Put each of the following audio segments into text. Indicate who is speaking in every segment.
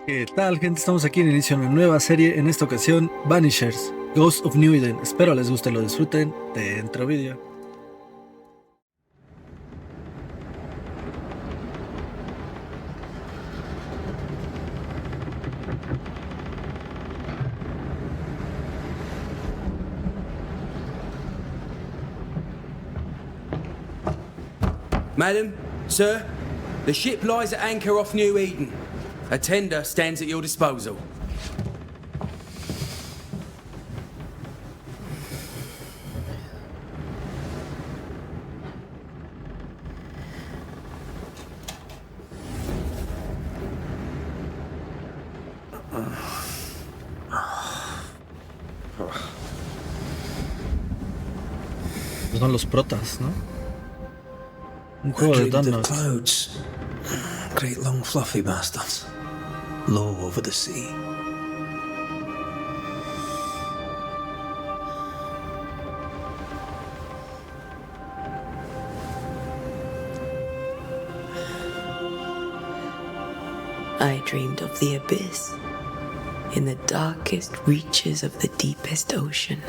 Speaker 1: ¿Qué tal, gente? Estamos aquí en inicio de una nueva serie, en esta ocasión Banishers, Ghost of New Eden. Espero les guste y lo disfruten. Dentro vídeo.
Speaker 2: Madam, sir, the ship lies at anchor off New Eden. A tender stands at your disposal.
Speaker 1: Son los protas, ¿no? Un
Speaker 3: I
Speaker 1: juego de
Speaker 3: dreamed of
Speaker 1: donuts.
Speaker 3: clouds. Great long fluffy bastards. Low over the sea.
Speaker 4: I dreamed of the abyss, in the darkest reaches of the deepest ocean.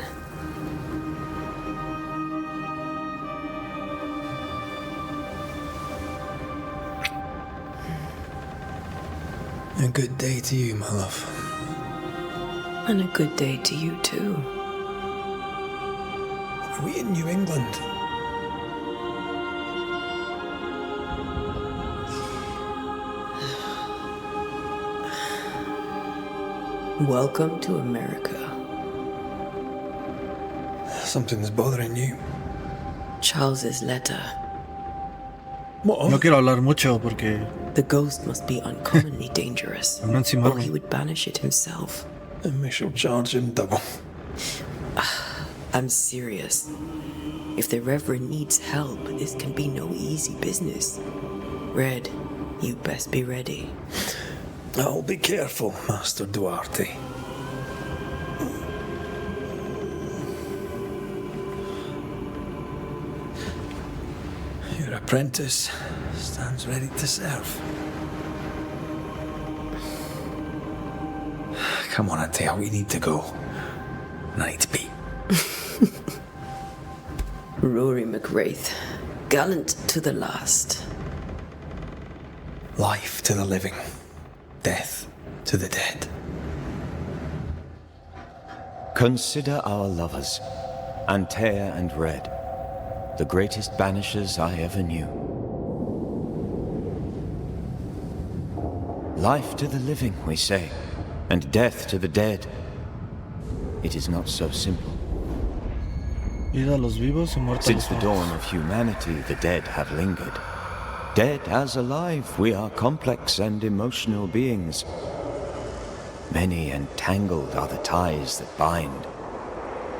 Speaker 3: A good day to you, my love.
Speaker 4: And a good day to you too.
Speaker 3: Are we in New England?
Speaker 4: Welcome to America.
Speaker 3: Something's bothering you.
Speaker 4: Charles's letter.
Speaker 3: What?
Speaker 1: No quiero hablar mucho porque
Speaker 4: The ghost must be uncommonly dangerous,
Speaker 1: no
Speaker 4: or
Speaker 1: encimarme.
Speaker 4: he would banish it himself.
Speaker 3: And we shall charge him double.
Speaker 4: I'm serious. If the Reverend needs help, this can be no easy business. Red, you best be ready.
Speaker 3: I'll be careful, Master Duarte. Your apprentice stands ready to serve. Come on, Adele, we need to go. And I need to pee.
Speaker 4: Rory McWraith, gallant to the last.
Speaker 3: Life to the living, death to the dead.
Speaker 5: Consider our lovers, Antea and Red, the greatest banishers I ever knew. Life to the living, we say, and death to the dead. It is not so simple.
Speaker 1: Vida a los vivos y muertos a
Speaker 5: Since
Speaker 1: los
Speaker 5: the
Speaker 1: muertos.
Speaker 5: dawn of humanity, the dead have lingered. Dead as alive, we are complex and emotional beings. Many and tangled are the ties that bind.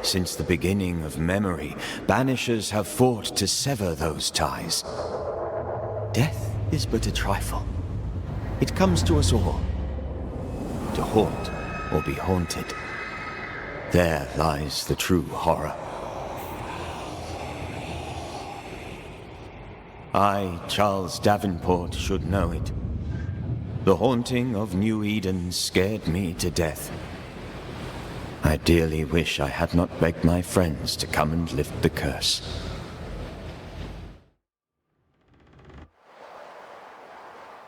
Speaker 5: Since the beginning of memory, banishers have fought to sever those ties. Death is but a trifle. It comes to us all. To haunt or be haunted. There lies the true horror. I, Charles Davenport, should know it. The haunting of New Eden scared me to death. I dearly wish I had not begged my friends to come and lift the curse.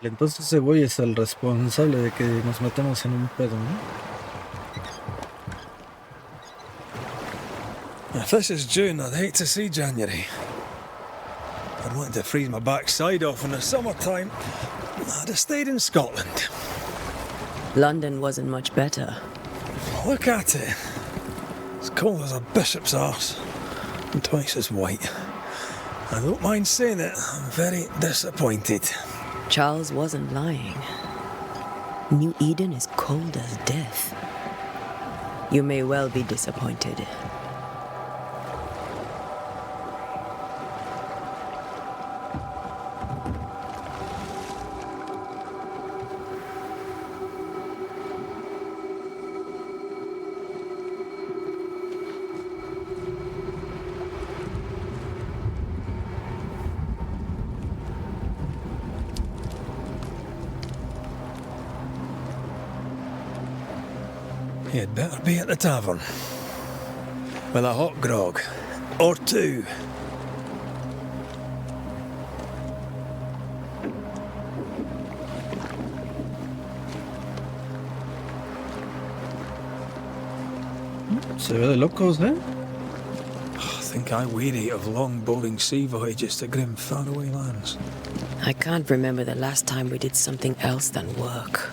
Speaker 1: Entonces ese güey es el responsable de que nos metemos en un pedo, ¿no?
Speaker 3: If this is June, I'd hate to see January. I'd want to freeze my backside off in the summertime. I'd have stayed in Scotland.
Speaker 4: London wasn't much better.
Speaker 3: Look at it. As cold as a bishop's arse. And twice as white. I don't mind saying it, I'm very disappointed.
Speaker 4: Charles wasn't lying. New Eden is cold as death. You may well be disappointed.
Speaker 3: You'd better be at the tavern. With a hot grog. Or two.
Speaker 1: Se ve de locos, ¿eh?
Speaker 3: I think I weary of long, boring sea voyages to grim, faraway lands.
Speaker 4: I can't remember the last time we did something else than work.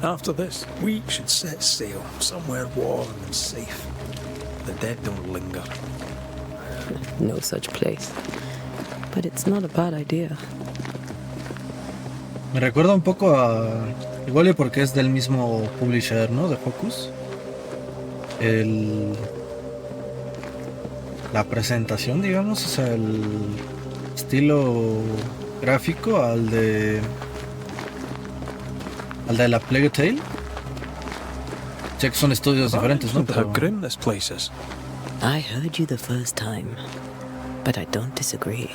Speaker 3: After this, we should set sail somewhere warm and safe. The dead don't linger.
Speaker 4: No such place. But it's not a bad idea.
Speaker 1: Me recuerda un poco a... Igual y porque es del mismo publisher, ¿no? De Focus. La presentación, digamos, o sea, el estilo gráfico al de la Plague Tale. Ya que son estudios diferentes, ¿no?
Speaker 3: How grim this place is.
Speaker 4: I heard you the first time, but I don't disagree.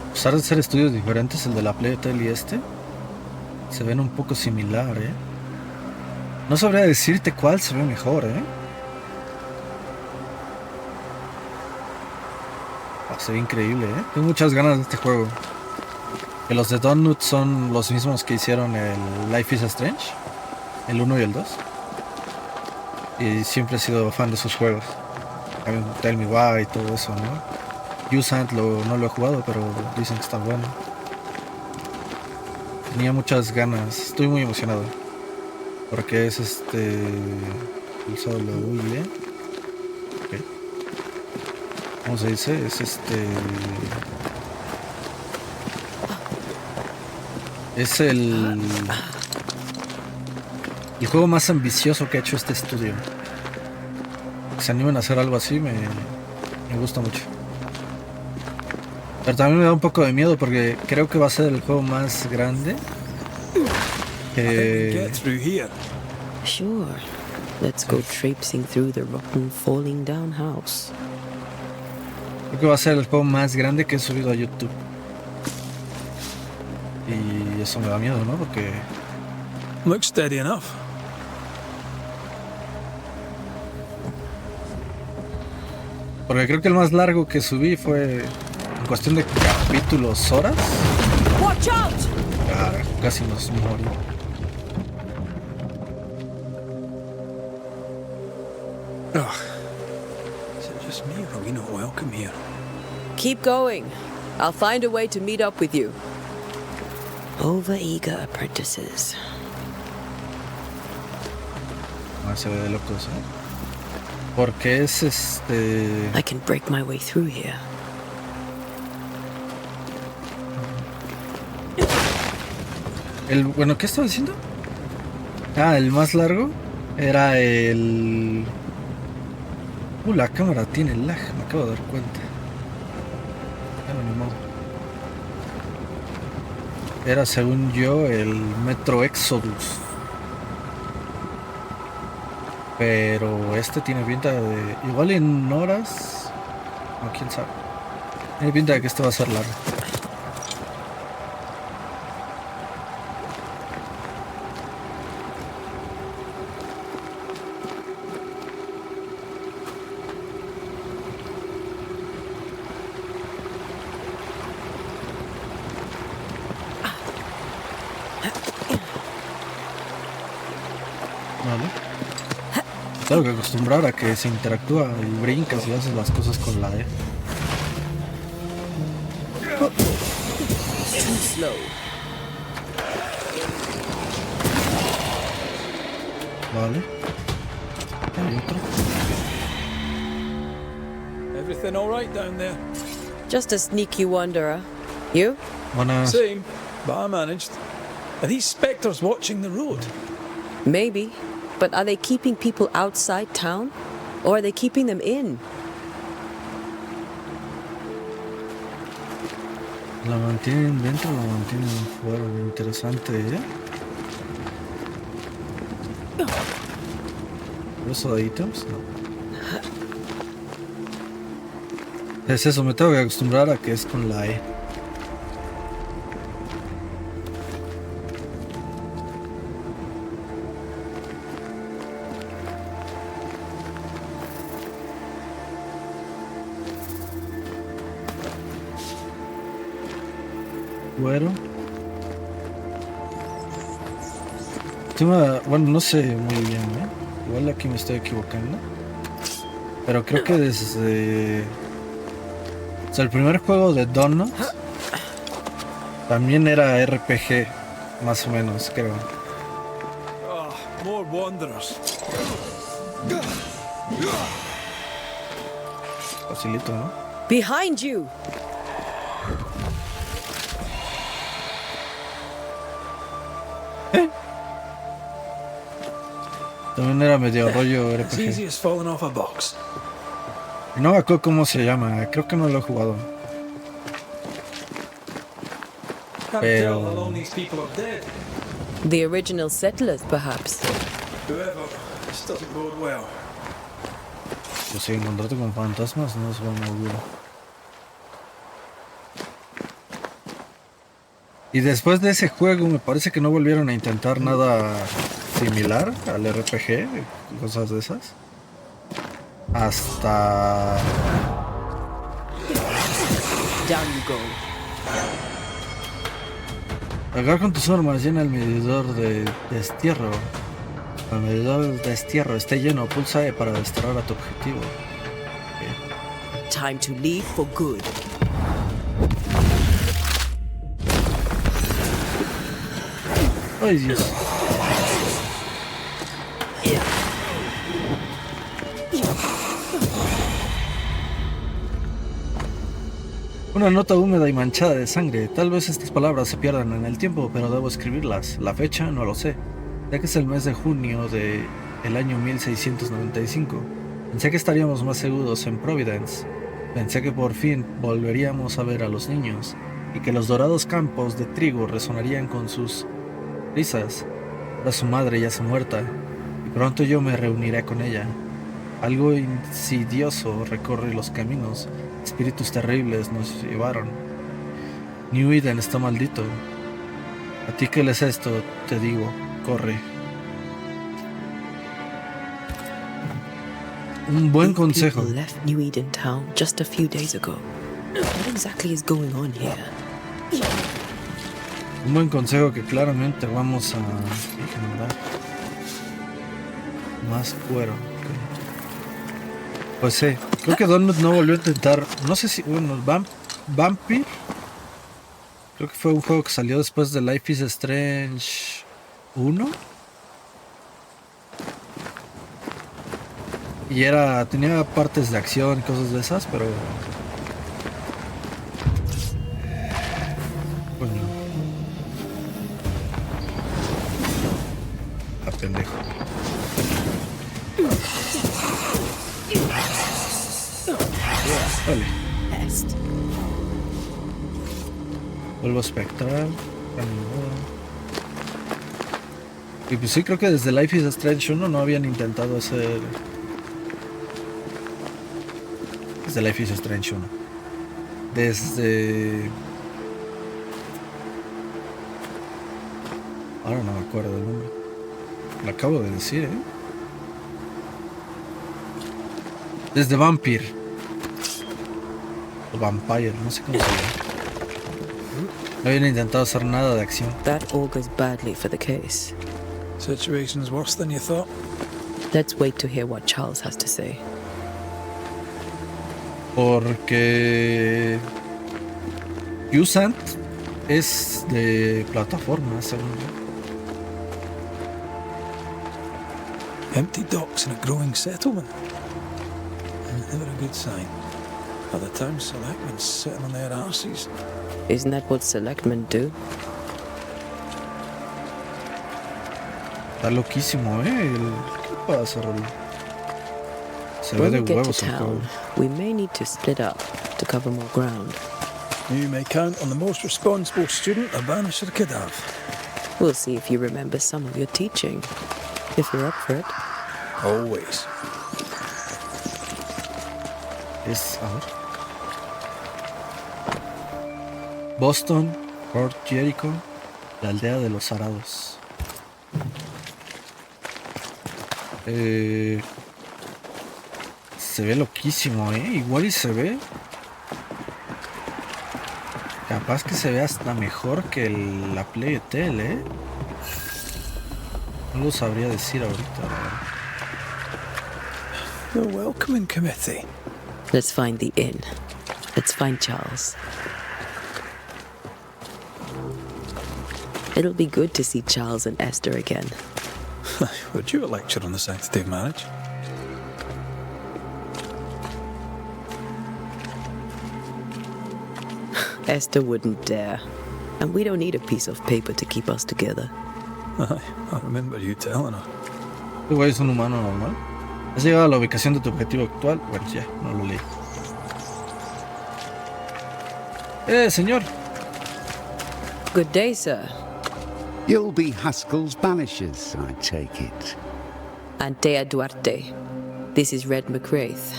Speaker 1: A pesar de ser estudios diferentes, el de la Plague Tale y este se ven un poco similar, ¿eh? No sabría decirte cuál se ve mejor, ¿eh? Se ve increíble, ¿eh? Tengo muchas ganas de este juego. Que los de Donut son los mismos que hicieron el Life is Strange, el 1 y el 2. Y siempre he sido fan de sus juegos. Tell Me Why y todo eso, ¿no? Usant no lo he jugado, pero dicen que está bueno. Tenía muchas ganas, estoy muy emocionado. Porque es el solo, muy bien. Okay. ¿Cómo se dice? Es es el juego más ambicioso que ha hecho este estudio. Que se animen a hacer algo así me gusta mucho. Pero también me da un poco de miedo porque creo que va a ser el juego más grande.
Speaker 4: Sure. Let's go traipsing through the rotten, falling down house.
Speaker 1: Creo que va a ser el juego más grande que he subido a YouTube. Y eso me da miedo, ¿no? Porque...
Speaker 3: Looks steady enough.
Speaker 1: Porque creo que el más largo que subí fue en cuestión de capítulos, horas.
Speaker 4: Watch out!
Speaker 1: Casi nos morí.
Speaker 3: Is it just me or are we not welcome here?
Speaker 4: Keep going. I'll find a way to meet up with you. Over-eager apprentices.
Speaker 1: Se ve de locos, ¿eh? Porque es
Speaker 4: I can break my way through here.
Speaker 1: Bueno, ¿qué estaba diciendo? El más largo era el... la cámara tiene lag, me acabo de dar cuenta. Ni modo. Era, según yo, el Metro Exodus. Pero este tiene pinta de... Igual en horas... No, quién sabe. Tiene pinta de que esto va a ser largo. Vale. Tengo que acostumbrar a que se interactúa y brincas y haces las cosas con la E.
Speaker 4: Too slow.
Speaker 1: Vale. Hay otro.
Speaker 3: Everything all right down there?
Speaker 4: Just a sneaky wanderer. You?
Speaker 1: Buenas.
Speaker 3: Same, but I managed. Are these spectres watching the road?
Speaker 4: Maybe. But are they keeping people outside town? Or are they keeping them in?
Speaker 1: La mantienen dentro o la mantienen fuera. Interesante, ¿eh? ¿Eso de ítems? No. Es eso, me tengo que acostumbrar a que es con la E. cuero. Bueno, no sé muy bien, ¿eh? Igual aquí me estoy equivocando. Pero creo que desde... O sea, el primer juego de Donut también era RPG, más o menos, creo.
Speaker 3: Oh, more wanderers.
Speaker 1: Facilito, ¿no?
Speaker 4: Behind you!
Speaker 1: También era medio rollo
Speaker 3: It's easy
Speaker 1: RPG.
Speaker 3: as falling off a box.
Speaker 1: Y no me acuerdo cómo se llama, creo que no lo he jugado.
Speaker 3: Can't tell how long these people are dead.
Speaker 4: The original settlers, perhaps.
Speaker 3: Whoever, this doesn't bode well.
Speaker 1: Pues si encontrarte con fantasmas no es buen augurio. Y después de ese juego me parece que no volvieron a intentar nada similar al RPG, cosas de esas. Hasta...
Speaker 4: Down you go.
Speaker 1: Agarra con tus armas, llena el medidor de destierro. Cuando el medidor de destierro esté lleno, pulsa E para desterrar a tu objetivo. Okay.
Speaker 4: Time to leave for good.
Speaker 1: Ay, Dios. Una nota húmeda y manchada de sangre. Tal vez estas palabras se pierdan en el tiempo, pero debo escribirlas. La fecha no lo sé, ya que es el mes de junio del año 1695. Pensé que estaríamos más seguros en Providence. Pensé que por fin volveríamos a ver a los niños y que los dorados campos de trigo resonarían con sus risas. Ahora su madre yace muerta y pronto yo me reuniré con ella. Algo insidioso recorre los caminos. Espíritus terribles nos llevaron. New Eden está maldito. A ti que lees esto, te digo, corre. Un buen consejo.
Speaker 4: People left New Eden town just a few days ago. What exactly is going on here?
Speaker 1: Un buen consejo que claramente vamos a ignorar. Más cuero. Okay. Pues sí, creo que Donut no volvió a intentar. No sé si. Bueno, Vampire. Creo que fue un juego que salió después de Life is Strange 1. Y tenía partes de acción y cosas de esas, pero... Pues no. A pendejo. Vale. Vuelvo espectral. Y pues sí, creo que desde Life is Strange 1 no habían intentado hacer... Desde Life is Strange 1. Desde... Ahora no me acuerdo del nombre. Lo acabo de decir, ¿eh? Desde Vampire. O Vampire, no sé cómo se llama. No habían intentado hacer nada de acción.
Speaker 4: That augurs badly for the case.
Speaker 3: Situation's worse than you thought.
Speaker 4: Let's wait to hear what Charles has to say.
Speaker 1: Porque Usant es de plataforma, según yo.
Speaker 3: Empty docks in a growing settlement. Never a good sign. Other town selectmen sitting on their arses.
Speaker 4: Isn't that what selectmen do?
Speaker 1: Está loquísimo, ¿eh? ¿Qué pasa, Rolly? Se ve
Speaker 4: When
Speaker 1: de
Speaker 4: we get to
Speaker 1: huevos el juego.
Speaker 4: town, we may need to split up to cover more ground.
Speaker 3: You may count on the most responsible student a Banisher could have.
Speaker 4: We'll see if you remember some of your teaching, if you're up for it.
Speaker 3: Always.
Speaker 1: Es, a ver. Boston, Fort Jericho, la aldea de los arados. Se ve loquísimo, ¿eh? Igual y se ve. Capaz que se ve hasta mejor que la Play Tel, ¿eh? No lo sabría decir ahorita, la verdad.
Speaker 3: The welcoming committee.
Speaker 4: Let's find the inn. Let's find Charles. It'll be good to see Charles and Esther again.
Speaker 3: Would you a lecture on the sanctity of marriage?
Speaker 4: Esther wouldn't dare. And we don't need a piece of paper to keep us together.
Speaker 3: I remember you telling her.
Speaker 1: Este güey es un humano normal. ¿Has llegado a la ubicación de tu objetivo actual? Bueno, ya, no lo leí. Señor.
Speaker 4: Good day, sir.
Speaker 6: You'll be Haskell's Banishers, I take it.
Speaker 4: Antea Duarte. This is Red McWraith.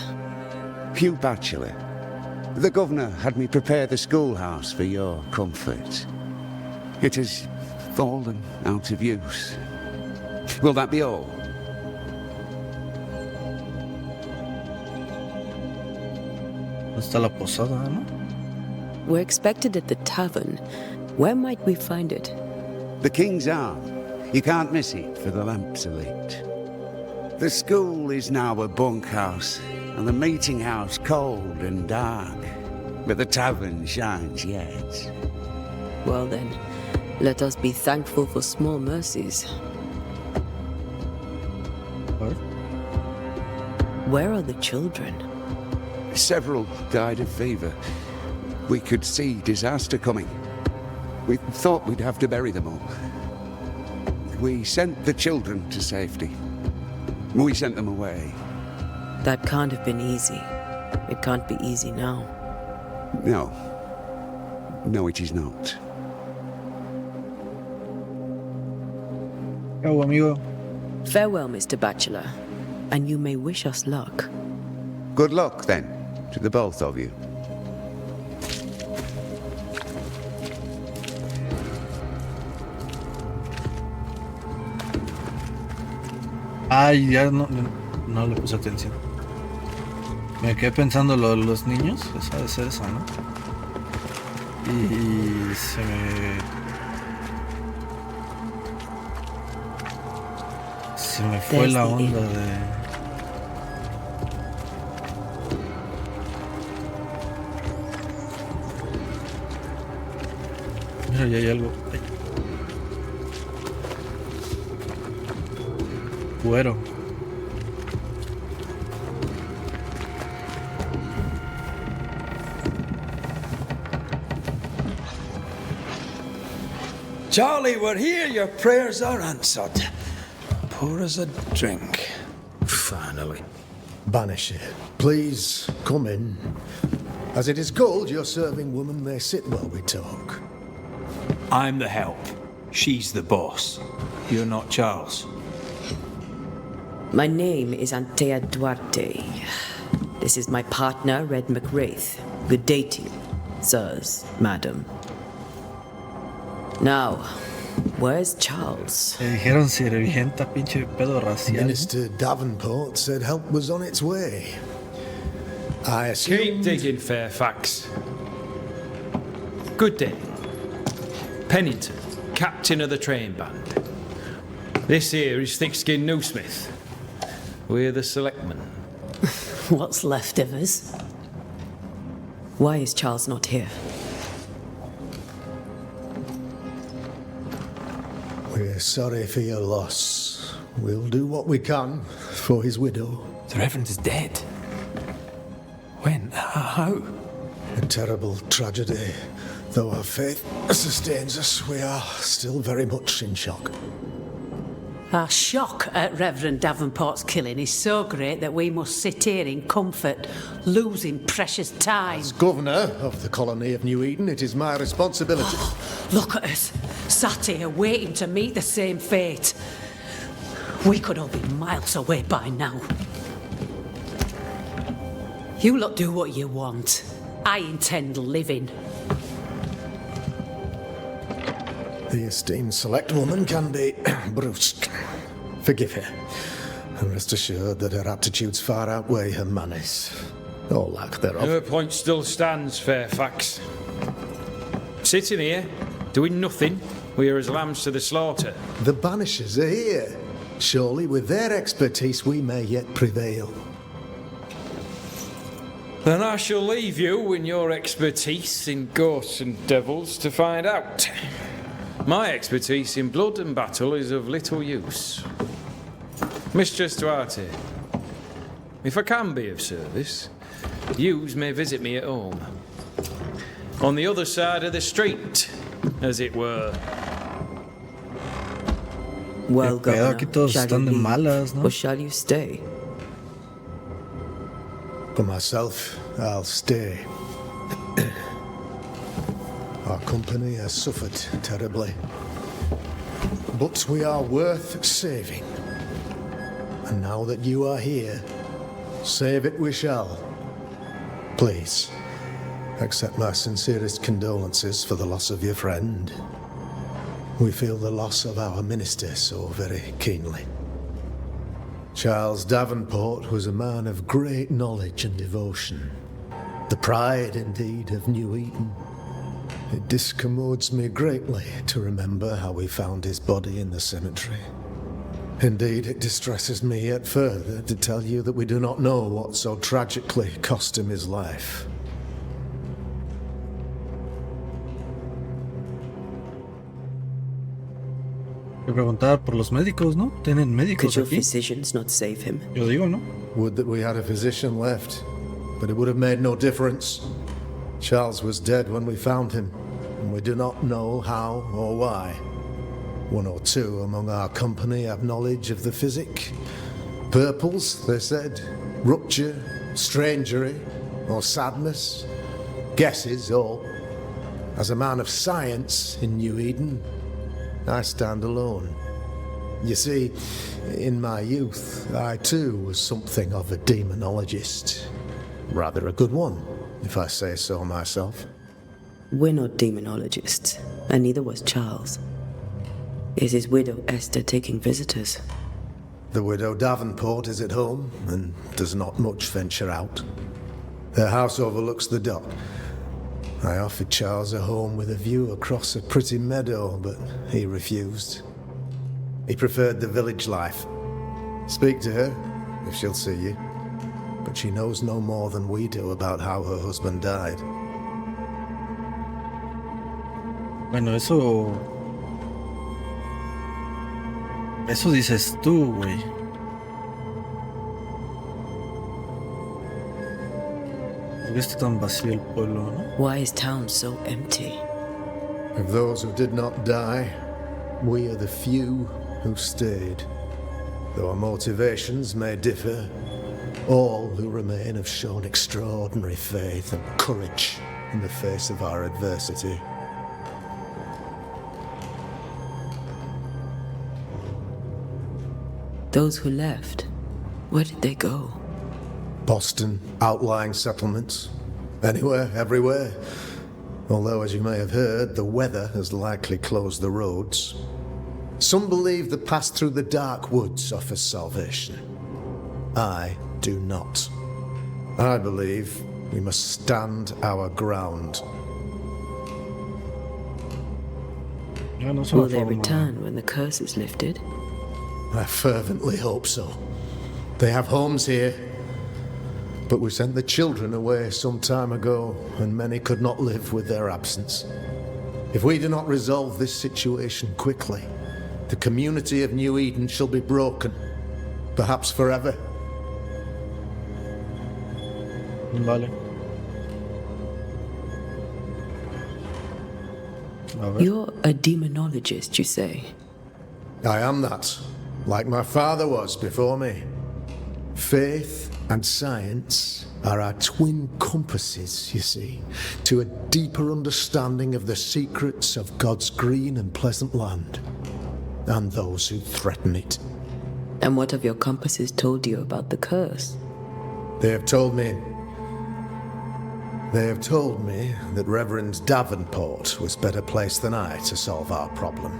Speaker 6: Hugh Bachelor. The governor had me prepare the schoolhouse for your comfort. It has fallen out of use. Will that be all?
Speaker 1: ¿Dónde está la posada, no?
Speaker 4: We're expected at the tavern. Where might we find it?
Speaker 6: The King's Arm. You can't miss it, for the lamps are lit. The school is now a bunkhouse, and the meeting house cold and dark. But the tavern shines yet.
Speaker 4: Well then, let us be thankful for small mercies.
Speaker 1: What?
Speaker 4: Where are the children?
Speaker 6: Several died of fever. We could see disaster coming. We thought we'd have to bury them all. We sent the children to safety. We sent them away.
Speaker 4: That can't have been easy. It can't be easy now.
Speaker 6: No. No, it is not.
Speaker 1: Chao, amigo.
Speaker 4: Farewell, Mr. Bachelor, and you may wish us luck.
Speaker 6: Good luck, then, to the both of you.
Speaker 1: Ay, ya no le puse atención. Me quedé pensando los niños, esa debe ser esa, ¿no? Y se me fue la onda de... Mira, ya hay algo. Ay. Cuero.
Speaker 3: Charlie, we're here. Your prayers are answered. Pour us a drink.
Speaker 7: Finally. Banisher, please come in. As it is called, your serving woman may sit while we talk.
Speaker 8: I'm the help. She's the boss. You're not Charles.
Speaker 4: My name is Antea Duarte. This is my partner, Red McWraith. Good day to you, sirs, madam. Now, where's Charles?
Speaker 1: Le dijeron sirvienta, pinche pedo racial.
Speaker 7: Minister Davenport said help was on its way. I assume...
Speaker 8: Keep digging, Fairfax. Good day. Pennington, captain of the train band. This here is Thick-Skinned Newsmith. We're the selectmen.
Speaker 4: What's left of us? Why is Charles not here?
Speaker 7: We're sorry for your loss. We'll do what we can for his widow.
Speaker 3: The Reverend is dead. When? How?
Speaker 7: A terrible tragedy. Though our faith sustains us, we are still very much in shock.
Speaker 9: Our shock at Reverend Davenport's killing is so great that we must sit here in comfort, losing precious time.
Speaker 7: As governor of the colony of New Eden, it is my responsibility.
Speaker 9: Look at us, sat here waiting to meet the same fate. We could all be miles away by now. You lot do what you want. I intend living.
Speaker 7: The esteemed select woman can be brusque. Forgive her. And rest assured that her aptitudes far outweigh her manners. Or lack thereof.
Speaker 8: Her point still stands, Fairfax. Sitting here, doing nothing. We are as lambs to the slaughter.
Speaker 7: The Banishers are here. Surely with their expertise we may yet prevail.
Speaker 8: Then I shall leave you in your expertise in ghosts and devils to find out. My expertise in blood and battle is of little use. Mistress Duarte, if I can be of service, yous may visit me at home. On the other side of the street, as it were.
Speaker 4: Well, Governor,
Speaker 1: aquí todos
Speaker 4: shall
Speaker 1: están
Speaker 4: you
Speaker 1: de
Speaker 4: leave,
Speaker 1: malas, ¿no?
Speaker 4: or shall you stay?
Speaker 7: For myself, I'll stay. Our company has suffered terribly. But we are worth saving. And now that you are here, save it we shall. Please, accept my sincerest condolences for the loss of your friend. We feel the loss of our minister so very keenly. Charles Davenport was a man of great knowledge and devotion. The pride, indeed, of New Eden. It discommodes me greatly to remember how we found his body in the cemetery. Indeed, it distresses me yet further to tell you that we do not know what so tragically cost him his life.
Speaker 1: Hay que preguntar por los médicos, ¿no? ¿Tienen
Speaker 4: Could
Speaker 1: médicos
Speaker 4: your
Speaker 1: aquí?
Speaker 4: physicians not save him?
Speaker 1: Yo digo, ¿no?
Speaker 7: Would that we had a physician left, but it would have made no difference. Charles was dead when we found him, and we do not know how or why. One or two among our company have knowledge of the physic. Purples, they said, rupture, strangery, or sadness. Guesses, all. As a man of science in New Eden, I stand alone. You see, in my youth, I too was something of a demonologist. Rather a good one, if I say so myself.
Speaker 4: We're not demonologists, and neither was Charles. Is his widow Esther taking visitors?
Speaker 7: The widow Davenport is at home and does not much venture out. Their house overlooks the dock. I offered Charles a home with a view across a pretty meadow, but he refused. He preferred the village life. Speak to her, if she'll see you. But she knows no more than we do about how her husband died.
Speaker 1: Bueno, eso dices tú, güey. ¿Por qué está tan vacío el pueblo, no?
Speaker 4: Why is town so empty?
Speaker 7: Of those who did not die, we are the few who stayed. Though our motivations may differ, all who remain have shown extraordinary faith and courage in the face of our adversity.
Speaker 4: Those who left, where did they go?
Speaker 7: Boston, outlying settlements. Anywhere, everywhere. Although, as you may have heard, the weather has likely closed the roads. Some believe the path through the dark woods offers salvation. I do not. I believe we must stand our ground.
Speaker 1: Ya no es
Speaker 4: Will
Speaker 1: una
Speaker 4: they
Speaker 1: forma.
Speaker 4: return when the curse is lifted?
Speaker 7: I fervently hope so. They have homes here. But we sent the children away some time ago, and many could not live with their absence. If we do not resolve this situation quickly, the community of New Eden shall be broken, perhaps forever.
Speaker 1: Vale. A ver.
Speaker 4: You're a demonologist, you say?
Speaker 7: I am that, like my father was before me. Faith and science are our twin compasses, you see, to a deeper understanding of the secrets of God's green and pleasant land, and those who threaten it.
Speaker 4: And what have your compasses told you about the curse?
Speaker 7: They have told me that Reverend Davenport was better placed than I to solve our problem,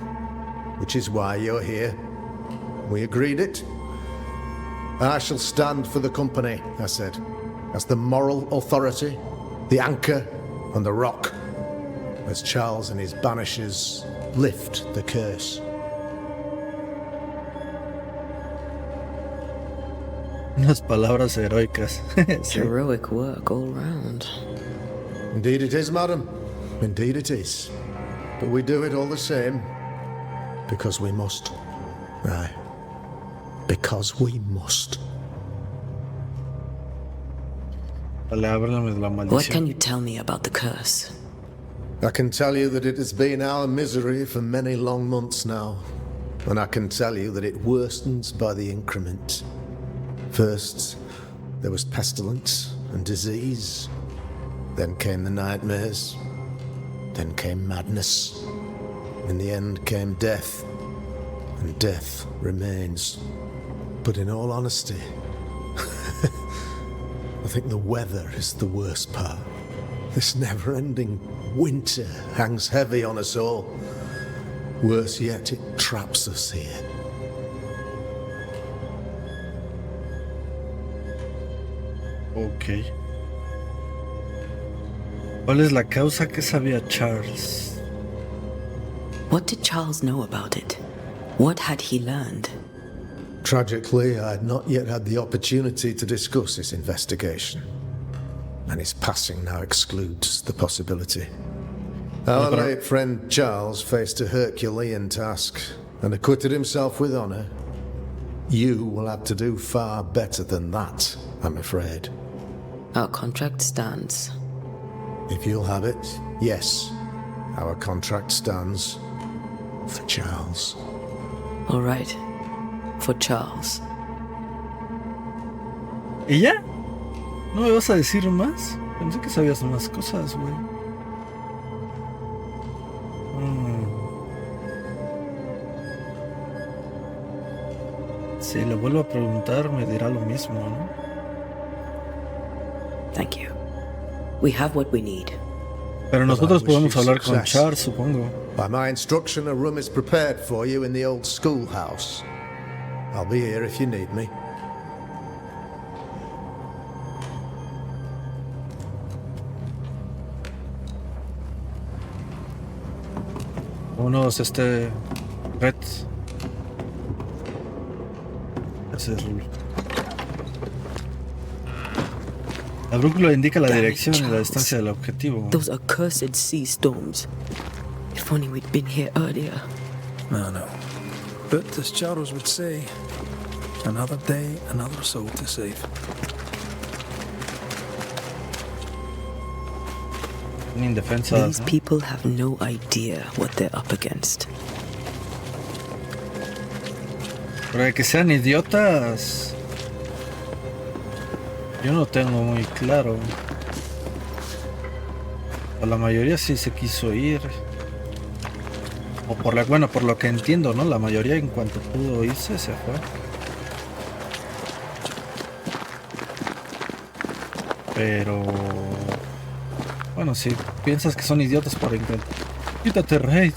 Speaker 7: which is why you're here. We agreed it. I shall stand for the company, I said, as the moral authority, the anchor, and the rock. as Charles and his Banishers lift the curse.
Speaker 1: Unas palabras heroicas. Sí.
Speaker 4: Heroic work all round.
Speaker 7: Indeed it is, madam. Indeed it is. But we do it all the same. Because we must. Aye. Because we must.
Speaker 1: Vale, háblame de la
Speaker 4: What
Speaker 1: maldición.
Speaker 4: can you tell me about the curse?
Speaker 7: I can tell you that it has been our misery for many long months now. And I can tell you that it worstens by the increment. First, there was pestilence and disease. Then came the nightmares. Then came madness. In the end came death. And death remains. But in all honesty, I think the weather is the worst part. This never-ending winter hangs heavy on us all. Worse yet, it traps us here.
Speaker 1: Ok. ¿Cuál es la causa que sabía Charles?
Speaker 4: What did Charles know about it? What had he learned?
Speaker 7: Tragically, I had not yet had the opportunity to discuss his investigation. And his passing now excludes the possibility. Our late friend Charles faced a Herculean task and acquitted himself with honor. You will have to do far better than that, I'm afraid.
Speaker 4: Our contract stands.
Speaker 7: If you'll have it, yes, our contract stands for Charles.
Speaker 4: All right. For Charles.
Speaker 1: ¿Y ya? ¿No me vas a decir más? Pensé que sabías más cosas, güey. Si le vuelvo a preguntar, me dirá lo mismo, ¿no?
Speaker 4: Thank you. We have what we need.
Speaker 1: Pero nosotros podemos hablar con Charles, supongo.
Speaker 7: By my instruction, a room is prepared for you in the old schoolhouse. I'll be here if you need me.
Speaker 1: Unos, Red. Ese es Rulo. La brújula indica la dirección y la distancia del objetivo.
Speaker 4: Those accursed sea storms. If only we'd been here earlier.
Speaker 3: No. But as Charles would say, another day, another soul to save.
Speaker 1: Una indefensa,
Speaker 4: These
Speaker 1: ¿no?
Speaker 4: people have no idea what they're up against.
Speaker 1: Pero de que sean idiotas, yo no tengo muy claro. O la mayoría sí se quiso ir. O por lo que entiendo, ¿no? La mayoría en cuanto pudo irse, se fue. Pero... bueno, si piensas que son idiotas por intentar... Quítate, Rey.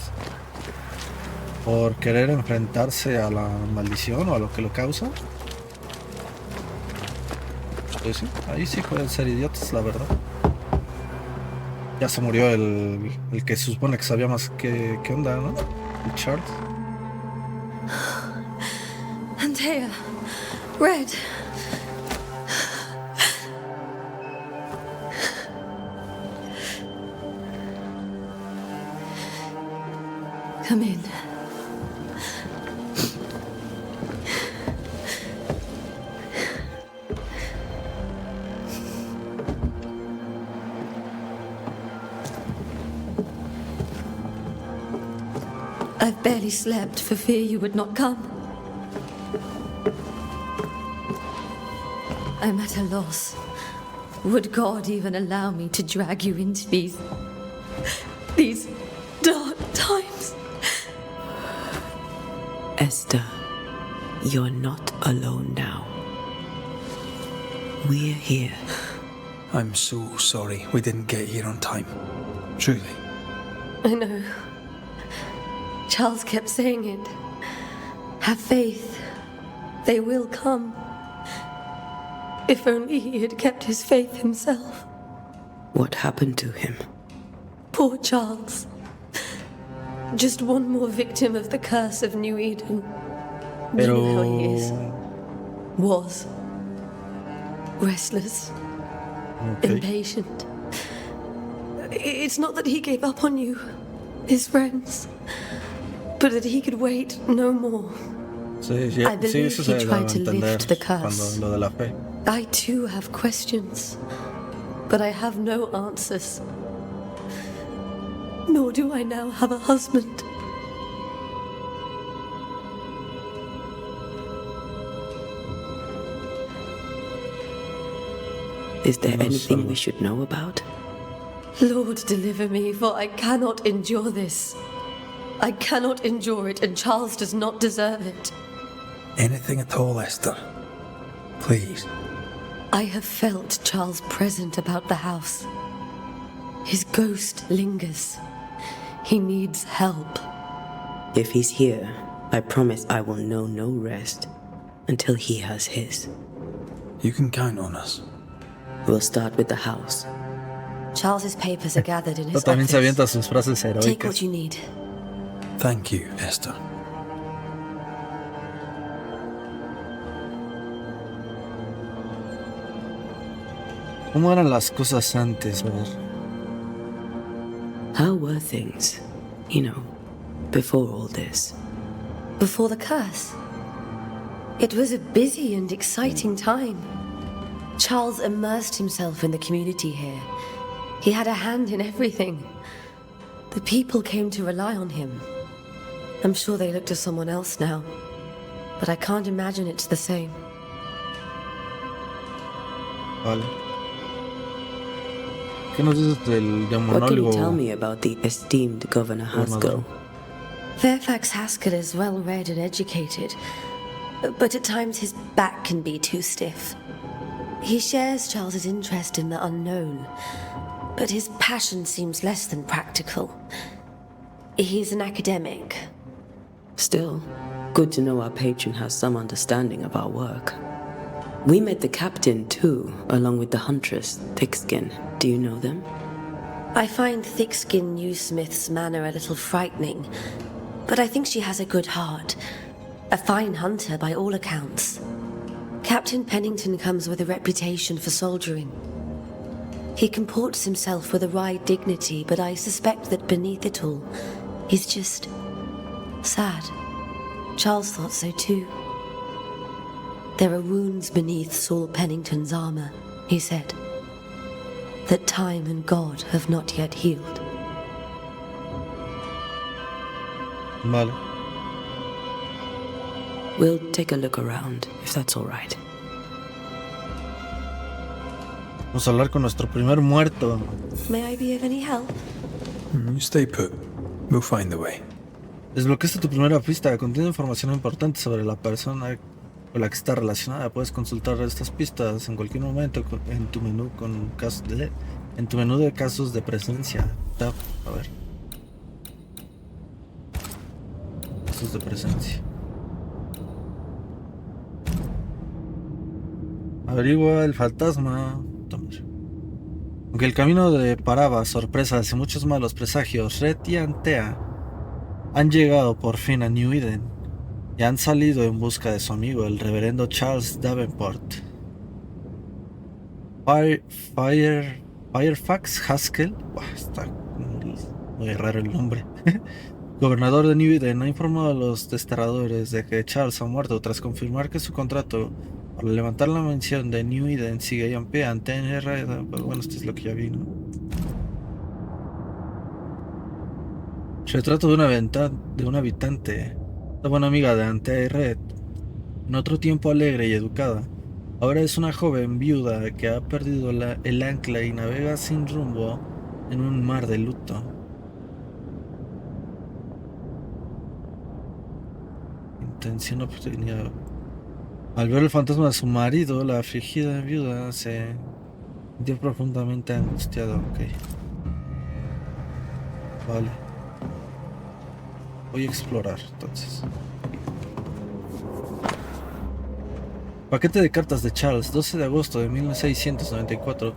Speaker 1: Por querer enfrentarse a la maldición o a lo que lo causa. Pues sí, ahí sí pueden ser idiotas, la verdad. Ya se murió el que se supone que sabía más qué onda, ¿no? El Charles.
Speaker 10: Antea, Red. Come in. I've barely slept for fear you would not come. I'm at a loss. Would God even allow me to drag you into these dark times?
Speaker 4: Esther, you're not alone now. We're here.
Speaker 3: I'm so sorry we didn't get here on time. Truly.
Speaker 10: I know. Charles kept saying it. Have faith. They will come. If only he had kept his faith himself.
Speaker 4: What happened to him?
Speaker 10: Poor Charles. Just one more victim of the curse of New Eden. You know how he is. Was. Restless.
Speaker 1: Okay.
Speaker 10: Impatient. It's not that he gave up on you, his friends, but that he could wait no more.
Speaker 1: Sí, sí,
Speaker 10: I
Speaker 1: sí,
Speaker 10: believe
Speaker 1: eso
Speaker 10: he
Speaker 1: se
Speaker 10: tried
Speaker 1: daba a
Speaker 10: to
Speaker 1: entender
Speaker 10: lift the
Speaker 1: cuando
Speaker 10: curse.
Speaker 1: lo de la fe.
Speaker 10: I too have questions, but I have no answers. Nor do I now have a husband.
Speaker 4: Is there anything we should know about?
Speaker 10: Lord, deliver me, for I cannot endure this. I cannot endure it, and Charles does not deserve it.
Speaker 3: Anything at all, Esther. Please.
Speaker 10: I have felt Charles present about the house. His ghost lingers. He needs help.
Speaker 4: If he's here, I promise I will know no rest until he has his.
Speaker 3: You can count on us.
Speaker 4: We'll start with the house.
Speaker 10: Charles's papers are gathered in his
Speaker 1: También se avienta
Speaker 10: office.
Speaker 1: sus frases
Speaker 10: Take
Speaker 1: heroicas.
Speaker 10: what you need.
Speaker 3: Thank you, Esther.
Speaker 1: ¿Cómo eran las cosas antes? A ver.
Speaker 4: How were things, before all this?
Speaker 10: Before the curse. It was a busy and exciting time. Charles immersed himself in the community here. He had a hand in everything. The people came to rely on him. I'm sure they look to someone else now, but I can't imagine it's the same.
Speaker 1: Vale. ¿Qué nos dices del
Speaker 4: What can
Speaker 1: demonólogo?
Speaker 4: you tell me about the esteemed Governor Haskell?
Speaker 10: Fairfax Haskell is well read and educated, but at times his back can be too stiff. He shares Charles's interest in the unknown, but his passion seems less than practical. He's an academic.
Speaker 4: Still, good to know our patron has some understanding of our work. We met the captain too, along with the huntress, Thickskin. Do you know them?
Speaker 10: I find Thickskin Newsmith's manner a little frightening, but I think she has a good heart. A fine hunter by all accounts. Captain Pennington comes with a reputation for soldiering. He comports himself with a wry dignity, but I suspect that beneath it all, he's just sad. Charles thought so too. There are wounds beneath Saul Pennington's armor, he said, that time and God have not yet healed.
Speaker 1: Vale.
Speaker 4: We'll take a look around, if that's all right.
Speaker 1: Vamos a hablar con nuestro primer muerto.
Speaker 10: May I be of any help?
Speaker 3: You stay put. We'll find the way.
Speaker 1: Desbloqueaste tu primera pista. Contiene información importante sobre la persona con la que está relacionada. Puedes consultar estas pistas en cualquier momento en tu menú en tu menú de casos de presencia. Tab, a ver. Casos de presencia. Averigua el fantasma. Aunque el camino deparaba sorpresas y muchos malos presagios, Red y Antea han llegado por fin a New Eden y han salido en busca de su amigo, el reverendo Charles Davenport. Fairfax Haskell, está muy raro el nombre, gobernador de New Eden, ha informado a los desterradores de que Charles ha muerto tras confirmar que su contrato para levantar la mansión de New Eden sigue en pie ante bueno, esto es lo que ya vi, ¿no? Retrato de una habitante, la buena amiga de Antea y Red, en otro tiempo alegre y educada. Ahora es una joven viuda que ha perdido el ancla y navega sin rumbo en un mar de luto. Intención obtenida. Al ver el fantasma de su marido, la afligida viuda se sintió profundamente angustiada. Ok. Vale. Voy a explorar, entonces. Paquete de cartas de Charles, 12 de agosto de 1694.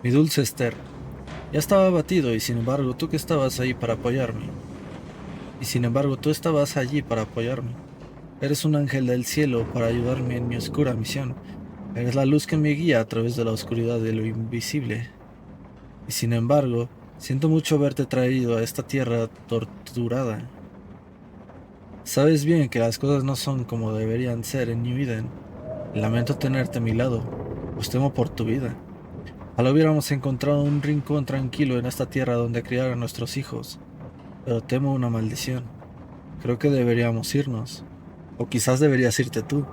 Speaker 1: Mi dulce Esther. Ya estaba abatido y sin embargo tú estabas allí para apoyarme. Eres un ángel del cielo para ayudarme en mi oscura misión. Eres la luz que me guía a través de la oscuridad de lo invisible. Y sin embargo, siento mucho haberte traído a esta tierra torturada. Sabes bien que las cosas no son como deberían ser en New Eden. Lamento tenerte a mi lado, pues temo por tu vida. Ojalá hubiéramos encontrado un rincón tranquilo en esta tierra donde criar a nuestros hijos, pero temo una maldición. Creo que deberíamos irnos, o quizás deberías irte tú,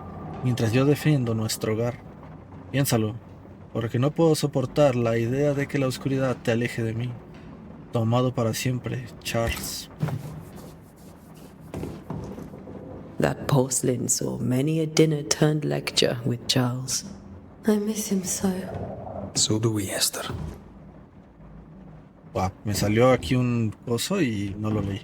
Speaker 1: mientras yo defiendo nuestro hogar. Piénsalo, porque no puedo soportar la idea de que la oscuridad te aleje de mí. Tu amado para siempre, Charles.
Speaker 4: That porcelain saw many a dinner-turned lecture with Charles.
Speaker 10: I miss him so.
Speaker 3: So do we, Esther.
Speaker 1: Wow, me salió aquí un coso y no lo leí.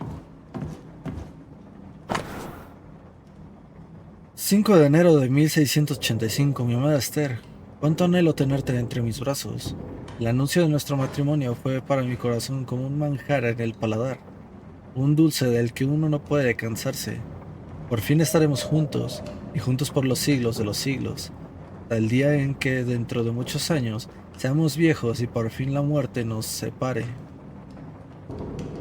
Speaker 1: 5 de enero de 1685, mi amada Esther. Cuánto anhelo tenerte entre mis brazos. El anuncio de nuestro matrimonio fue para mi corazón como un manjar en el paladar, un dulce del que uno no puede cansarse. Por fin estaremos juntos, y juntos por los siglos de los siglos, hasta el día en que, dentro de muchos años, seamos viejos y por fin la muerte nos separe.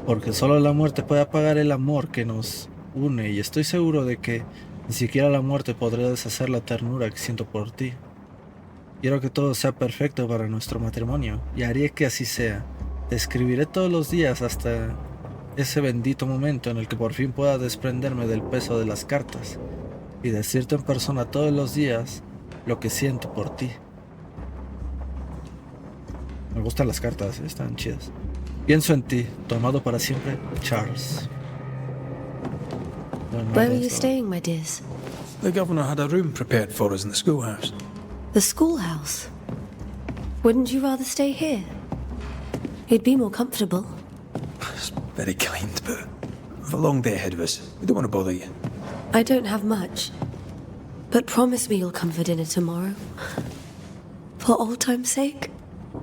Speaker 1: Porque solo la muerte puede apagar el amor que nos une, y estoy seguro de que ni siquiera la muerte podrá deshacer la ternura que siento por ti. Quiero que todo sea perfecto para nuestro matrimonio, y haré que así sea. Te escribiré todos los días hasta ese bendito momento en el que por fin pueda desprenderme del peso de las cartas, y decirte en persona todos los días lo que siento por ti. Me gustan las cartas, están chidas. Pienso en ti, tu amado para siempre, Charles.
Speaker 10: Where are you staying, my dears?
Speaker 3: The governor had a room prepared for us in the schoolhouse.
Speaker 10: The schoolhouse? Wouldn't you rather stay here? It'd be more comfortable.
Speaker 3: It's very kind, but we've a long day ahead of us. We don't want to bother you.
Speaker 10: I don't have much. But promise me you'll come for dinner tomorrow. For old time's sake.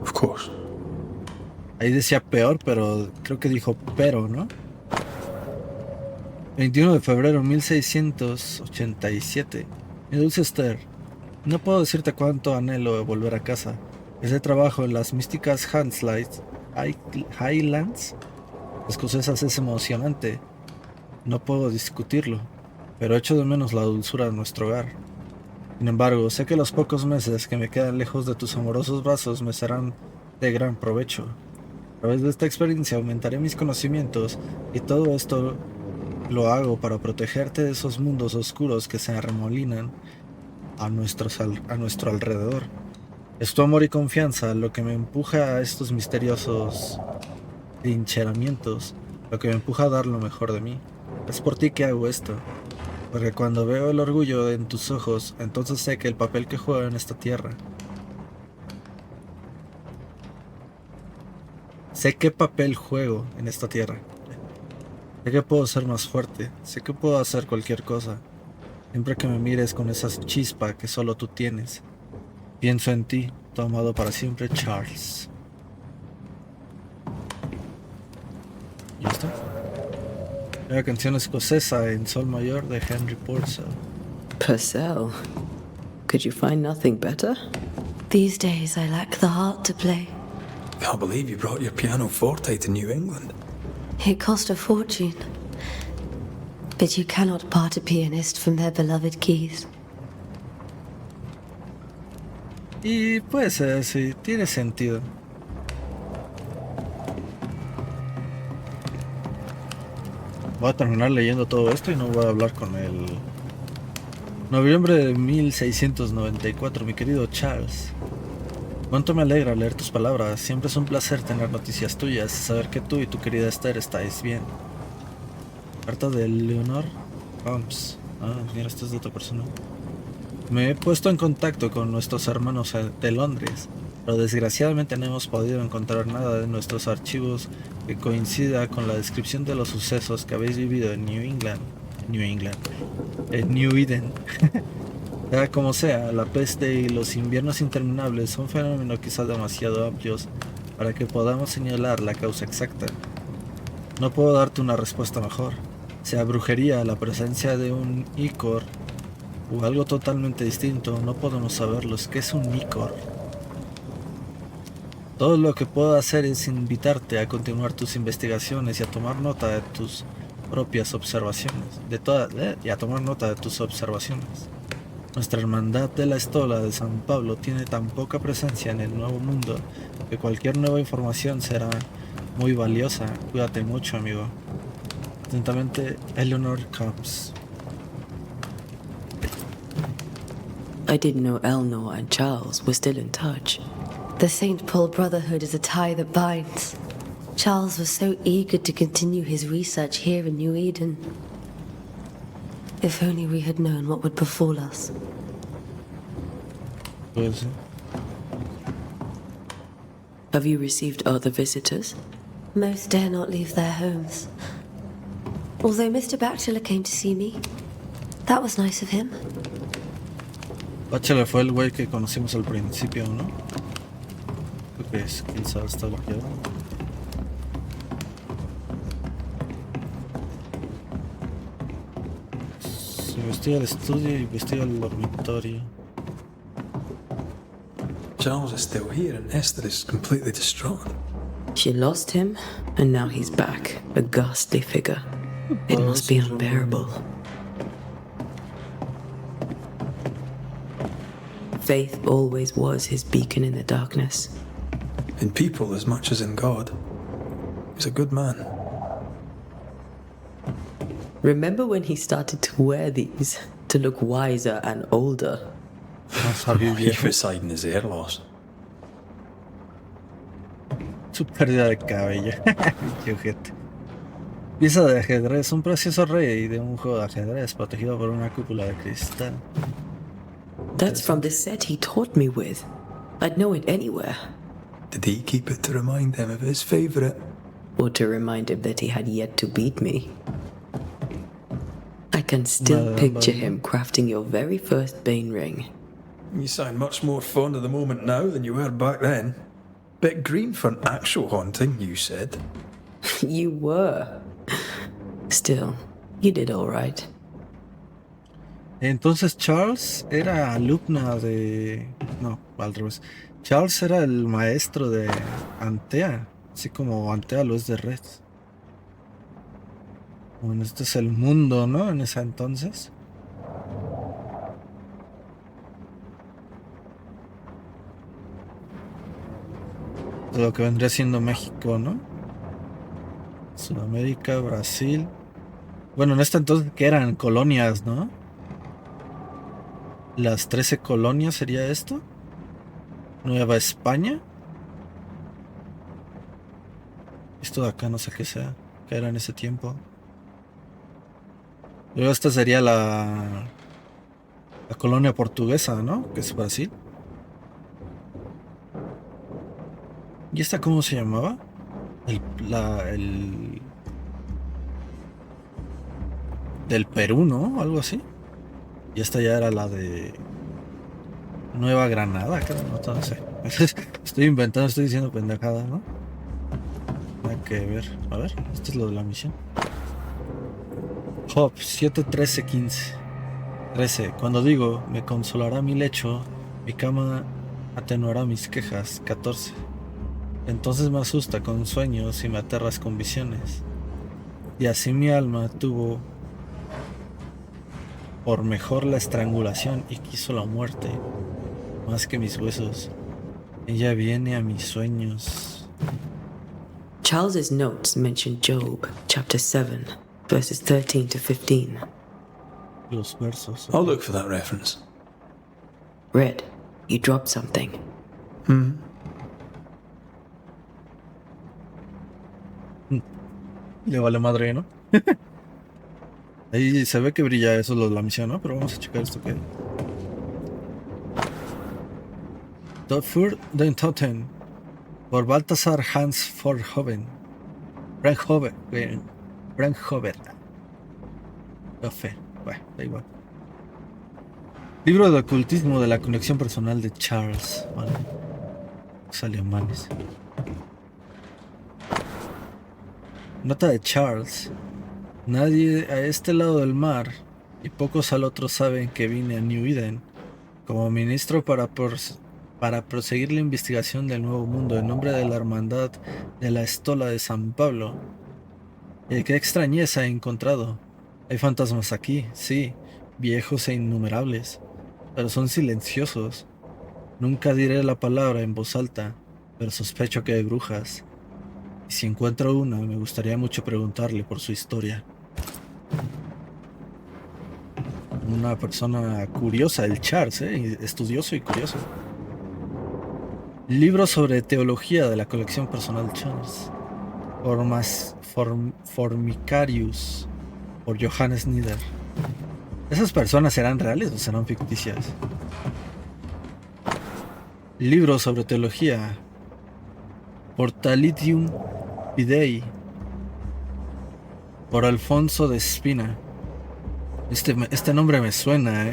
Speaker 3: Of course.
Speaker 1: Ahí decía peor, pero creo que dijo pero, ¿no? 21 de febrero de 1687. Mi dulce Esther, no puedo decirte cuánto anhelo volver a casa. Ese trabajo en las místicas Highlands escocesas es emocionante. No puedo discutirlo, pero echo de menos la dulzura de nuestro hogar. Sin embargo, sé que los pocos meses que me quedan lejos de tus amorosos brazos me serán de gran provecho. A través de esta experiencia aumentaré mis conocimientos, y todo esto lo hago para protegerte de esos mundos oscuros que se arremolinan a nuestro alrededor. Es tu amor y confianza lo que me empuja a estos misteriosos trincheramientos, lo que me empuja a dar lo mejor de mí. Es por ti que hago esto, porque cuando veo el orgullo en tus ojos, entonces sé que el papel que juego en esta tierra. Sé qué papel juego en esta tierra. Sé que puedo ser más fuerte, sé que puedo hacer cualquier cosa, siempre que me mires con esa chispa que solo tú tienes. Pienso en ti, tu amado para siempre, Charles. ¿Y esto? La canción escocesa en sol mayor de Henry Purcell.
Speaker 4: Purcell? Could you find nothing better?
Speaker 10: These days I lack the heart to play.
Speaker 3: Can't believe you brought your piano forte to New England.
Speaker 10: It cost a fortune. But you cannot part a pianist from their beloved keys.
Speaker 1: Y puede ser, sí, tiene sentido. Voy a terminar leyendo todo esto y no voy a hablar con el... Noviembre de 1694, mi querido Charles. Cuánto me alegra leer tus palabras. Siempre es un placer tener noticias tuyas y saber que tú y tu querida Esther estáis bien. Carta de Leonor Holmes. Ah, mira, esto es de otra persona. Me he puesto en contacto con nuestros hermanos de Londres, pero desgraciadamente no hemos podido encontrar nada de nuestros archivos que coincida con la descripción de los sucesos que habéis vivido en New Eden. Sea como sea, la peste y los inviernos interminables son fenómenos quizás demasiado amplios para que podamos señalar la causa exacta. No puedo darte una respuesta mejor. Sea brujería, la presencia de un ícor o algo totalmente distinto, no podemos saberlo. ¿Qué es un ícor? Todo lo que puedo hacer es invitarte a continuar tus investigaciones y a tomar nota de tus propias observaciones. Y a tomar nota de tus observaciones. Nuestra hermandad de la estola de San Pablo tiene tan poca presencia en el nuevo mundo que cualquier nueva información será muy valiosa. Cuídate mucho, amigo. Atentamente, Eleanor Cobbs.
Speaker 4: I didn't know Eleanor and Charles were still in touch.
Speaker 10: The St. Paul Brotherhood is a tie that binds. Charles was so eager to continue his research here in New Eden. If only we had known what would befall us.
Speaker 1: Pues,
Speaker 4: Have you received other visitors?
Speaker 10: Most dare not leave their homes. Although Mr. Bachelor came to see me. That was nice of him.
Speaker 1: Bachelor fue el güey que conocimos al principio, ¿no? Creo que es quien sabe está bloqueado. Se investiga el estudio y investiga el dormitorio.
Speaker 3: Charles is still here and Esther is completely distraught.
Speaker 4: She lost him, and now he's back, a ghastly figure. It must be unbearable. Faith always was his beacon in the darkness.
Speaker 3: In people as much as in God. He's a good man.
Speaker 4: Remember when he started to wear these to look wiser and older?
Speaker 3: He was hiding his hair loss.
Speaker 1: Su pérdida de cabello. Qué ojete. Pieza de ajedrez. Un precioso rey de un juego de ajedrez protegido por una cúpula de cristal.
Speaker 4: That's from the set he taught me with. I'd know it anywhere.
Speaker 3: Did he keep it to remind him of his favourite?
Speaker 4: Or to remind him that he had yet to beat me. I can still picture him crafting your very first Bane ring.
Speaker 3: You sound much more fond of the moment now than you were back then. Bit green for an actual haunting, you said.
Speaker 4: You were. Still, you did all right.
Speaker 1: Entonces Charles era alumna de... No, al revés. Charles era el maestro de Antea, así como Antea lo es de Red. Bueno, este es el mundo, ¿no? En ese entonces. De lo que vendría siendo México, ¿no? Sudamérica, Brasil. Bueno, en este entonces que eran colonias, ¿no? Las 13 colonias sería esto. Nueva España. Esto de acá no sé qué sea. ¿Qué era en ese tiempo? Luego esta sería la colonia portuguesa, ¿no? Que es Brasil. ¿Y esta cómo se llamaba? Del Perú, ¿no? Algo así. Y esta ya era la de Nueva Granada, creo, no sé. Estoy inventando, estoy diciendo pendejada, ¿no? Hay que ver. A ver, esto es lo de la misión. Job 7:13-15. 13. Cuando digo, me consolará mi lecho, mi cama atenuará mis quejas. 14. Entonces me asusta con sueños y me aterras con visiones. Y así mi alma tuvo por mejor la estrangulación y quiso la muerte, más que mis huesos. Ella viene a mis sueños.
Speaker 4: Charles's notes mention Job, chapter 7, verses 13-15.
Speaker 1: Los versos.
Speaker 3: I'll look for that reference.
Speaker 4: Red, you dropped something.
Speaker 1: Le vale madre, ¿no? Ahí se ve que brilla eso lo de la misión, ¿no? Pero vamos a checar esto que hay. Dofur den Toten por Baltasar Hans Forhoven. Frankhover. Dofe. Bueno, da igual. Libro de ocultismo de la conexión personal de Charles. Vale. Los alemanes. Nota de Charles. Nadie a este lado del mar y pocos al otro saben que vine a New Eden como ministro para proseguir la investigación del Nuevo Mundo en nombre de la Hermandad de la Estola de San Pablo. ¿Qué extrañeza he encontrado? Hay fantasmas aquí, sí, viejos e innumerables, pero son silenciosos. Nunca diré la palabra en voz alta, pero sospecho que hay brujas. Y si encuentro una, me gustaría mucho preguntarle por su historia. Una persona curiosa, el Charles, estudioso y curioso. Libro sobre teología de la colección personal Charles. Formicarius, por Johannes Nieder. ¿Esas personas serán reales o serán ficticias? Libro sobre teología. Portalitium Fidei, por Alfonso de Espina. Este nombre me suena,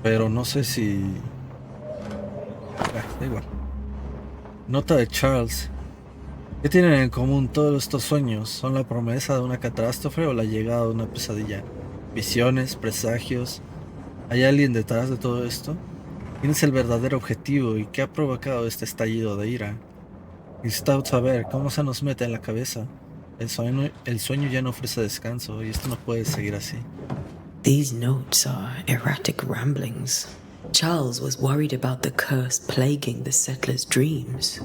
Speaker 1: pero no sé si... da igual. Nota de Charles. ¿Qué tienen en común todos estos sueños? ¿Son la promesa de una catástrofe o la llegada de una pesadilla? ¿Visiones? ¿Presagios? ¿Hay alguien detrás de todo esto? ¿Quién es el verdadero objetivo y qué ha provocado este estallido de ira? Necesitamos saber cómo se nos mete en la cabeza. El sueño ya no ofrece descanso y esto no puede seguir así.
Speaker 4: These notes are erratic ramblings. Charles was worried about the curse plaguing the settlers' dreams.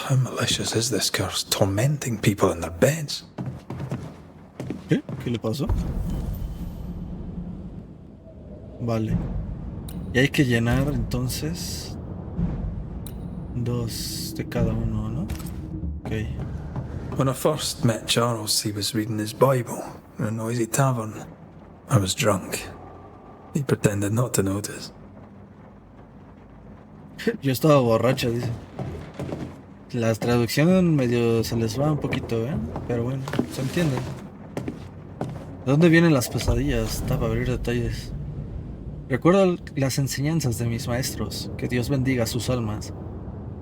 Speaker 3: How malicious is this curse, tormenting people in their beds?
Speaker 1: ¿Qué? ¿Qué le pasó? Vale. Y hay que llenar entonces 2 de cada uno, ¿no? Ok.
Speaker 3: When I first met Charles, he was reading his Bible in a noisy tavern. I was drunk. He pretended not to notice.
Speaker 1: Yo estaba borracho, dice. Las traducciones medio se les va un poquito, pero bueno, se entiende. ¿De dónde vienen las pesadillas? Está para abrir detalles. Recuerdo las enseñanzas de mis maestros, que Dios bendiga sus almas,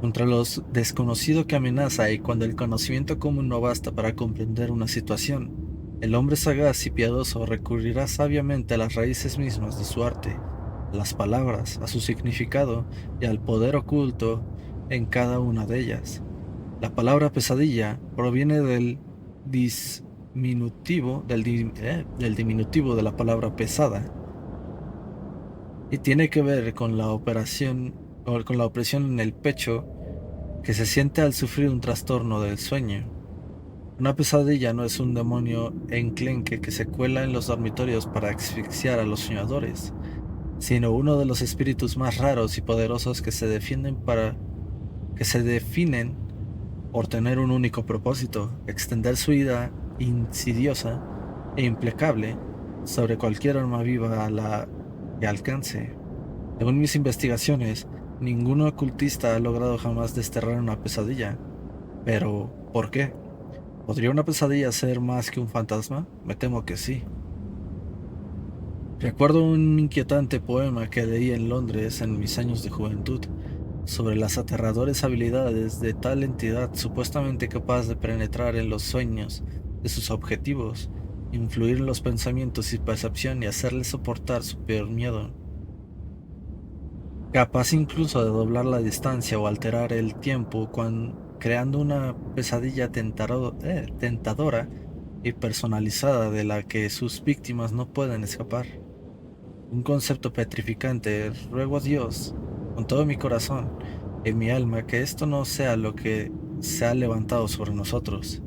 Speaker 1: contra los desconocido que amenaza y cuando el conocimiento común no basta para comprender una situación, el hombre sagaz y piadoso recurrirá sabiamente a las raíces mismas de su arte, a las palabras, a su significado y al poder oculto en cada una de ellas. La palabra pesadilla proviene del diminutivo de la palabra pesada, y tiene que ver con la opresión en el pecho que se siente al sufrir un trastorno del sueño. Una pesadilla no es un demonio enclenque que se cuela en los dormitorios para asfixiar a los soñadores, sino uno de los espíritus más raros y poderosos que se definen por tener un único propósito: extender su ira insidiosa e implacable sobre cualquier alma viva a la que alcance. Según mis investigaciones, ningún ocultista ha logrado jamás desterrar una pesadilla. Pero, ¿por qué? ¿Podría una pesadilla ser más que un fantasma? Me temo que sí. Recuerdo un inquietante poema que leí en Londres en mis años de juventud, sobre las aterradoras habilidades de tal entidad supuestamente capaz de penetrar en los sueños de sus objetivos, influir en los pensamientos y percepción y hacerles soportar su peor miedo. Capaz incluso de doblar la distancia o alterar el tiempo creando una pesadilla tentadora y personalizada de la que sus víctimas no pueden escapar. Un concepto petrificante. Ruego a Dios, con todo mi corazón y mi alma, que esto no sea lo que se ha levantado sobre nosotros.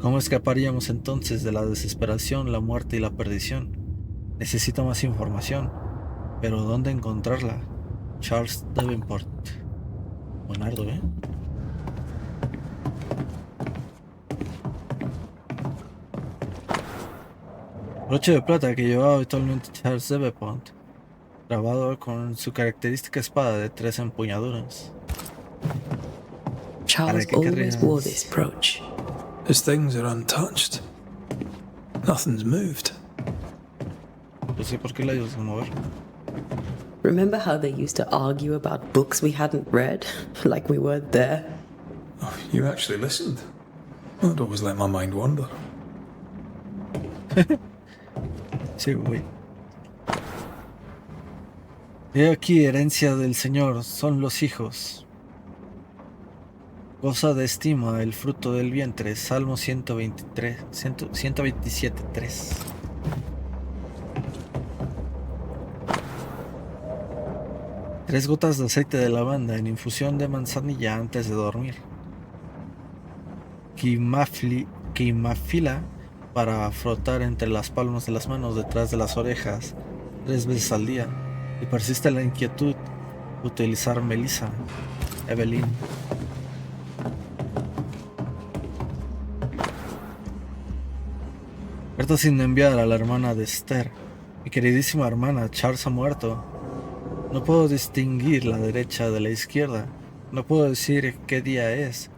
Speaker 1: ¿Cómo escaparíamos entonces de la desesperación, la muerte y la perdición? Necesito más información, pero ¿dónde encontrarla? Charles Davenport. Buenardo, Broche de plata que llevaba habitualmente Charles Davenport, grabado con su característica espada de 3 empuñaduras.
Speaker 4: Charles always wore this brooch.
Speaker 3: His things are untouched. Nothing's moved.
Speaker 1: No sé por qué la ibas a mover.
Speaker 4: Remember how they used to argue about books we hadn't read? Like we weren't there?
Speaker 3: Oh, you actually listened. I'd always let my mind wander.
Speaker 1: Sí, güey. He aquí herencia del Señor son los hijos. Goza de estima el fruto del vientre. Salmo 127:3. Tres gotas de aceite de lavanda en infusión de manzanilla antes de dormir. Quimafila para frotar entre las palmas de las manos detrás de las orejas 3 veces al día. Y persiste la inquietud utilizar melisa. Evelyn. Carta sin enviar a la hermana de Esther. Mi queridísima hermana, Charles ha muerto. No puedo distinguir la derecha de la izquierda. No puedo decir qué día es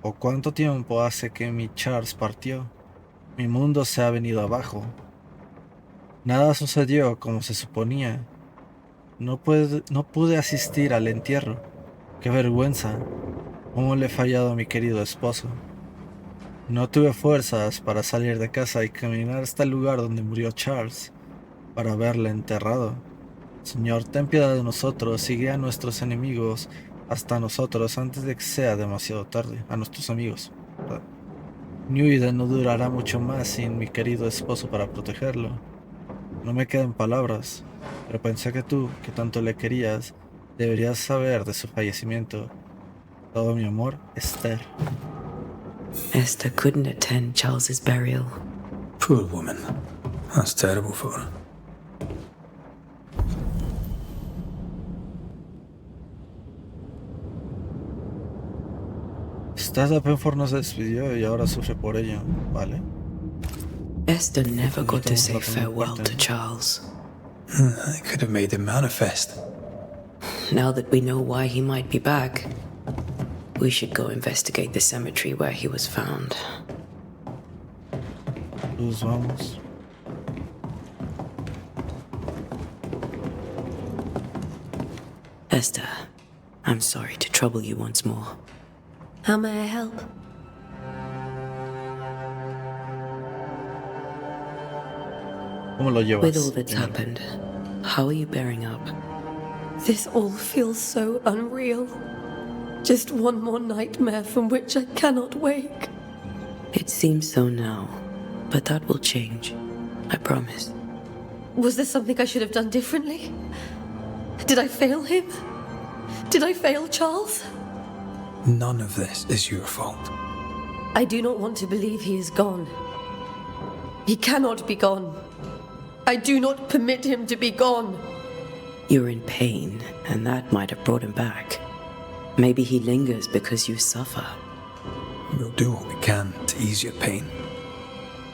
Speaker 1: o cuánto tiempo hace que mi Charles partió. Mi mundo se ha venido abajo. Nada sucedió como se suponía. No pude asistir al entierro. Qué vergüenza. Cómo le he fallado a mi querido esposo. No tuve fuerzas para salir de casa y caminar hasta el lugar donde murió Charles, para verle enterrado. Señor, ten piedad de nosotros y guía a nuestros enemigos hasta nosotros antes de que sea demasiado tarde. A nuestros amigos. Newiden no durará mucho más sin mi querido esposo para protegerlo. No me quedan palabras, pero pensé que tú, que tanto le querías, deberías saber de su fallecimiento. Todo mi amor, Esther.
Speaker 4: Esther couldn't attend Charles's burial.
Speaker 3: Poor woman. That's terrible for her.
Speaker 1: Esther Penford no se despidió y ahora sufre por ello, ¿vale?
Speaker 4: Esther never got to say farewell to Charles.
Speaker 3: I could have made him manifest.
Speaker 4: Now that we know why he might be back, we should go investigate the cemetery where he was found.
Speaker 1: Pues vamos.
Speaker 4: Esther, I'm sorry to trouble you once more.
Speaker 10: How may I help?
Speaker 1: ¿Cómo lo llevas?
Speaker 4: With all that's happened, how are you bearing up?
Speaker 10: This all feels so unreal. Just one more nightmare from which I cannot wake.
Speaker 4: It seems so now, but that will change. I promise.
Speaker 10: Was there something I should have done differently? Did I fail him? Did I fail Charles?
Speaker 3: None of this is your fault.
Speaker 10: I do not want to believe he is gone. He cannot be gone. I do not permit him to be gone.
Speaker 4: You're in pain, and that might have brought him back. Maybe he lingers because you suffer.
Speaker 3: We'll do what we can to ease your pain.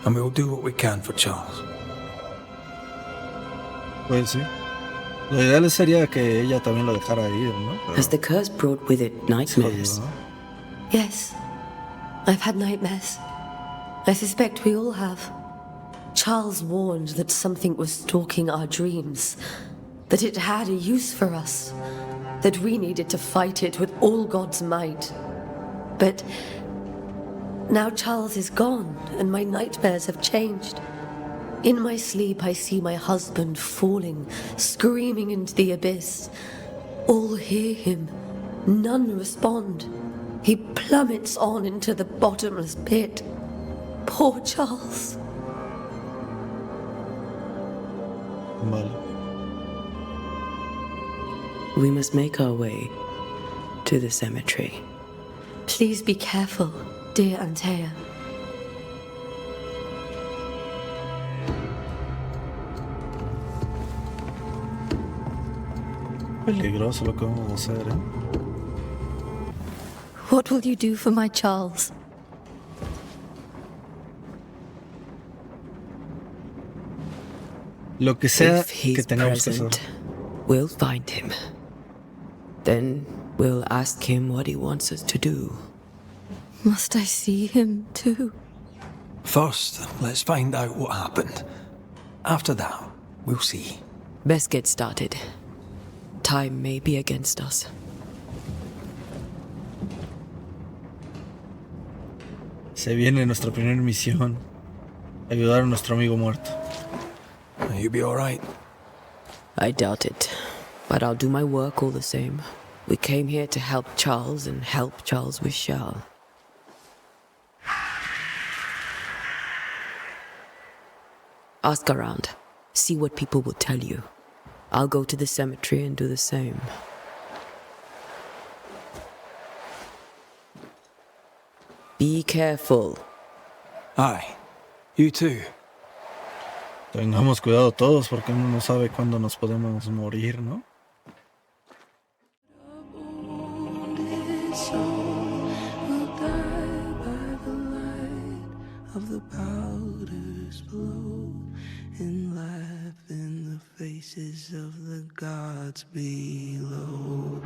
Speaker 3: And we'll do what we can for Charles.
Speaker 1: Pues sí. Lo ideal sería que ella también lo dejara ir, ¿no? Pero
Speaker 4: Has the curse brought with it nightmares?
Speaker 1: jodido, ¿no?
Speaker 10: Yes, I've had nightmares. I suspect we all have. Charles warned that something was stalking our dreams, that it had a use for us, that we needed to fight it with all God's might. But now Charles is gone, and my nightmares have changed. In my sleep, I see my husband falling, screaming into the abyss. All hear him, none respond. He plummets on into the bottomless pit. Poor Charles.
Speaker 1: Vale.
Speaker 4: We must make our way to the cemetery.
Speaker 10: Please be careful, dear Antea.
Speaker 1: Peligroso lo que vamos a hacer, ¿eh?
Speaker 10: What will you do for my Charles?
Speaker 1: Lo que sea
Speaker 4: If he's
Speaker 1: que tengamos que hacer.
Speaker 4: present, we'll find him. Then we'll ask him what he wants us to do.
Speaker 10: Must I see him too?
Speaker 3: First, let's find out what happened. After that, we'll see.
Speaker 4: Best get started. Time may be against us.
Speaker 1: Se viene nuestra primera misión. Ayudar a nuestro amigo muerto.
Speaker 3: You be alright?
Speaker 4: I doubt it. But I'll do my work all the same. We came here to help Charles, and help Charles we shall. Ask around. See what people will tell you. I'll go to the cemetery and do the same. Be careful.
Speaker 3: Aye. You too.
Speaker 1: Tengamos cuidado todos porque uno no sabe cuándo nos podemos morir, ¿no?
Speaker 11: Of the powders below, and laugh in the faces of the gods below.